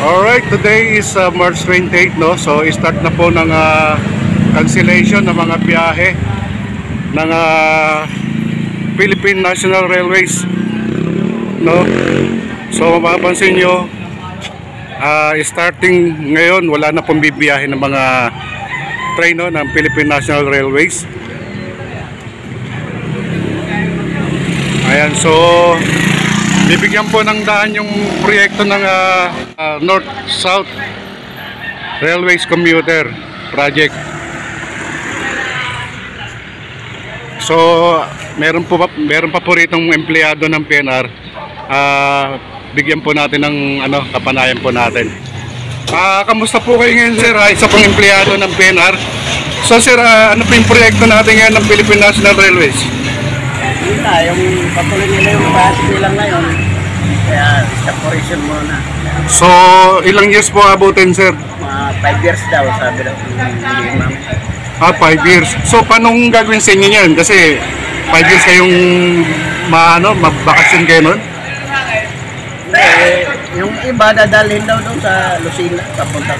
Alright, today is March 28, no? So, start na po ng cancellation ng mga biyahe ng Philippine National Railways, no? So, mapapansin nyo, starting ngayon, wala na pong bibiyahe ng mga train, no, ng Philippine National Railways. Ayan, so bibigyan po ng daan yung proyekto ng North-South Railways Commuter Project. So meron pa po ritong empleyado ng PNR. Bigyan po natin ng kapanayan po natin. Kamusta po kayo ngayon, sir? Isa pong empleyado ng PNR. So sir, ano po yung proyekto natin ngayon ng Philippine National Railways? Yun na, yung patuloy nila yung bahati nilang ngayon, kaya separation muna. So, ilang years po abutin, sir? 5 years daw, sabi na hindi ma'am. 5 years. So, paano gagawin sa inyo yan? Kasi 5 years kayong mabakasyon kayo nun? Yung iba dadalhin daw doon sa Lucena, papunta.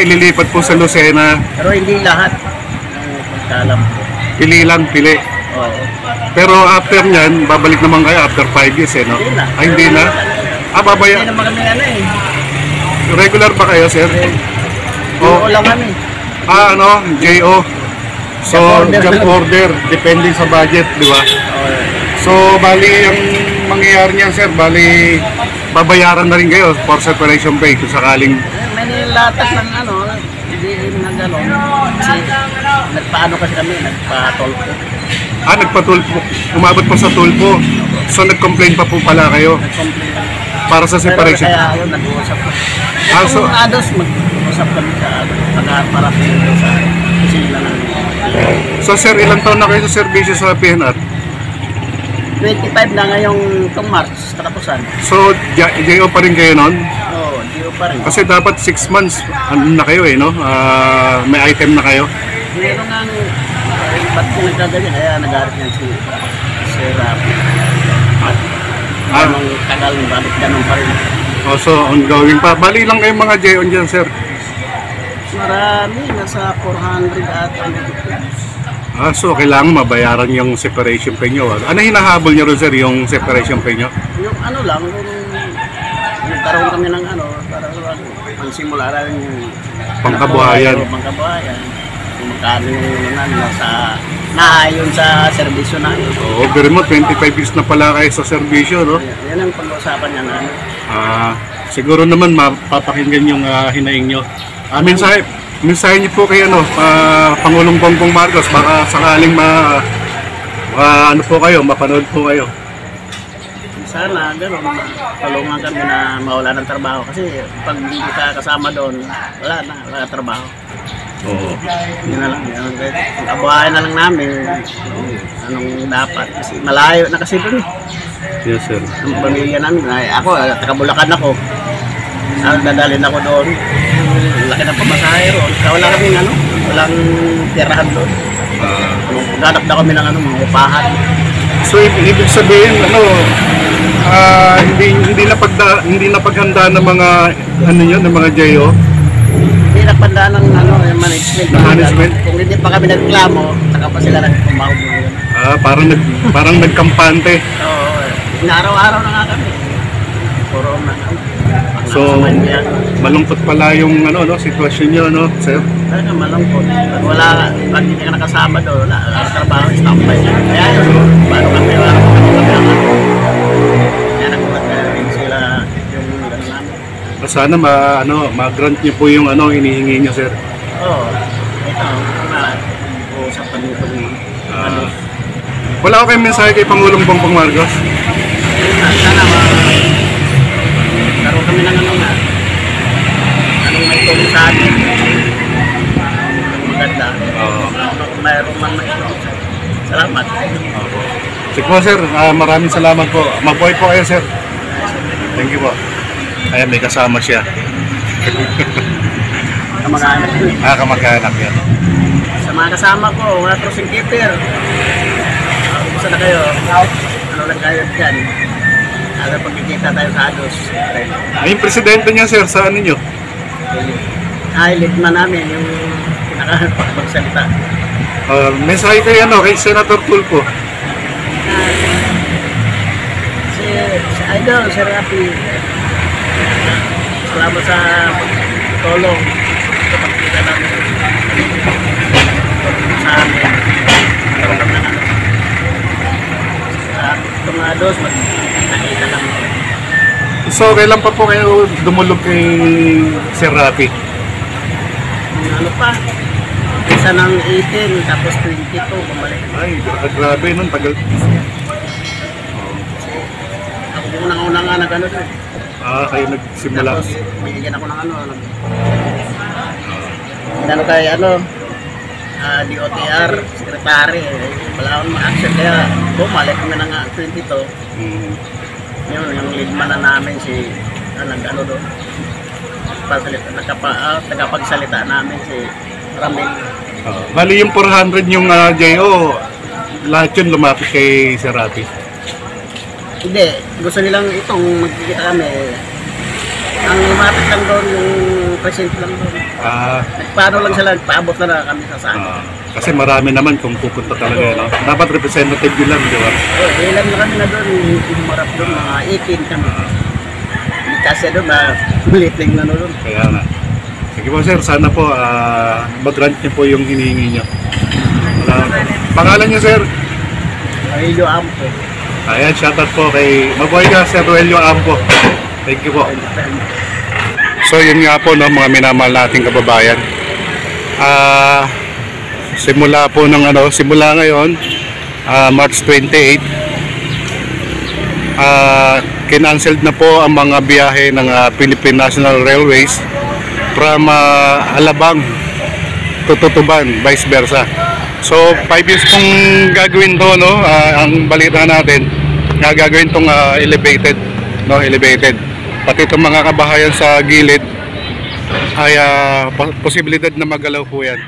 Ililipat po sa Lucena. Pero hindi lahat. Ang pagkalam ko. Pili lang, pili. Oo. Pero after nyan, babalik naman kayo after 5 years, no? Hindi na. Hindi na? Babaya. Hindi naman kami Regular ba kayo, sir? Oo lang kami. JO. So, job order, depending sa budget, di ba? So, bali, ang mangyayari niyan, sir, bali, babayaran na rin kayo for separation pay kung sakaling... May nilatas ng hindi na gano'n. Kasi nagpaano kasi kami, nagpa-tolpo. Nagpa-tulpo. Umabot pa sa tulpo. So, nag-complain pa po pala kayo Nag-complain. para sa separation. Pero kaya yun, nag-uusap ko. So, Kung ados, mag-uusap kami sa para sa kusina namin. So, sir, ilang taon na kayo sa serbisyo sa PNR? 25 na ngayong itong March, katapusan. So, JO pa rin kayo nun? Oo, Gio pa rin. Kasi dapat 6 months na kayo no? May item na kayo. Meron nga ba't ko nagkaganyan, kaya nag-aarit yan si Rafi. Anong tagal, bakit ganun pa rin. So, ongoing pa. Bali lang kayong mga JO dyan, sir? Marami, nasa 400 at So, kailangan mabayaran yung separation pay nyo. Ano hinahabol nyo rin, sir, yung separation pay nyo? yung lang, nagkaroon kami ng para pangsimula rin yung Pangkabuhayan. Pangkabuhayan. Kung magkano yung naayon sa serbisyo namin. Oo, pero mo, 25 years na pala kayo sa serbisyo, no? Yan ang pag-uusapan niya namin. Siguro naman mapapakinggan yung hinaing nyo. Mensahe niyo po kay Pangulong Bongbong Marcos, baka sakaling po kayo, mapanood po kayo. Sana gano'n, tulungan kami na mawala ng trabaho kasi pag hindi ka kasama doon, wala na trabaho. Oo. Yun na lang, ang kabuhayan na lang namin, anong dapat, kasi malayo na kasi doon. Yes, sir. Ang pamilya namin, ako, taga-Bulacan ako, dadalhin ako doon, laki ng pamasahe ron, wala kami walang tirahan doon. Ganap na kami ng mga upahan. So, ibig sabihin, hindi na paghanda ng mga ng mga JO. Hindi na panda ng yung management. Kung hindi pa kami nagreklamo, saka pa sila nagpumahog ngayon. Parang nagkampante. Oo, inaaraw-araw na nga kami. Puro So, malungkot pala yung sitwasyon niyo, sir? Talaga malungkot. Pag hindi ka nakasama doon, wala trabaho, standby. Kaya yun, paano kami kaya nagpapagaling sila yung gano'n namin. Sana ma-grant niyo po yung hinihingi niyo, sir. Oo, ito, uusap kami ito. Wala ko kayong mensahe kay Pangulong Bongbong Marcos? Sana karoon kami ng anong may tulong sa atin. Maganda. Mayroon man may tulong sa atin. Salamat. Sige po, sir. Maraming salamat po. Mabuhay po kayo, sir. Thank you po. Ayan, may kasama siya. Kamag-anak ko. Kamag-anak yan. Sa mga kasama ko, mga crossing keeper. Gusto na kayo. Ano lang kayo dyan? Ano, pagkikita tayo sa Ados. Siyempre. Ay, yung presidente niya, sir, sa ano nyo? Ay, litman namin yung pinaka-pagsalita. Mensahe kayo ano, kay Senator Tulfo. Si Idol, Sir Rafi, salamat sa tulong sa pagkita namin sa amin. Sa itong Ados, nakita lang. So, kailan pa po kayo dumulog kay Sir Rafi? Ano pa? Isa ng 18, tapos 22, bumalik. Ay, grabe nun, tagal. Ako unang-una nga nag-ano doon. Kayo nagsimula. Tapos, binigyan ako ng ano. Ano kay ano, DOTR, secretary. Wala akong ma-action, kaya bumalik kami ng 22. Mm. Yun, yung leadman na namin si, nag-ano doon. Tagapagsalita namin si Ramil. Bali yung 400 yung JO, lahat yun lumapit kay Sir Rafi. Hindi, gusto nilang itong magkikita kami. Ang lumapit lang doon, yung presidente lang doon. Nagpaano lang sila, nagpaabot na kami sa saan. Kasi marami naman kung pupunta talaga, no? Dapat representative yun lang, di ba? Ilan na kami na doon, humarap doon, mga 18 kami. Hindi kasi doon, meeting na doon. Kaya nga. Sige po sir, sana po mag-grant niyo po yung hinihingi niyo. Pangalan niyo sir? Aurelio Ampo. Ayan, shoutout po kay mabuhay ka Sir Aurelio Ampo. Thank you po. So yun nga po no, mga minamahal nating kababayan. Simula po ng simula ngayon, March 28, kinancelled na po ang mga biyahe ng Philippine National Railways from Alabang to Tutuban, vice versa. So 5 years pong gagawin to, no? Ang balita natin, gagawin tong elevated, no? Elevated. Pati itong mga kabahayan sa gilid ay posibilidad na magalaw po yan.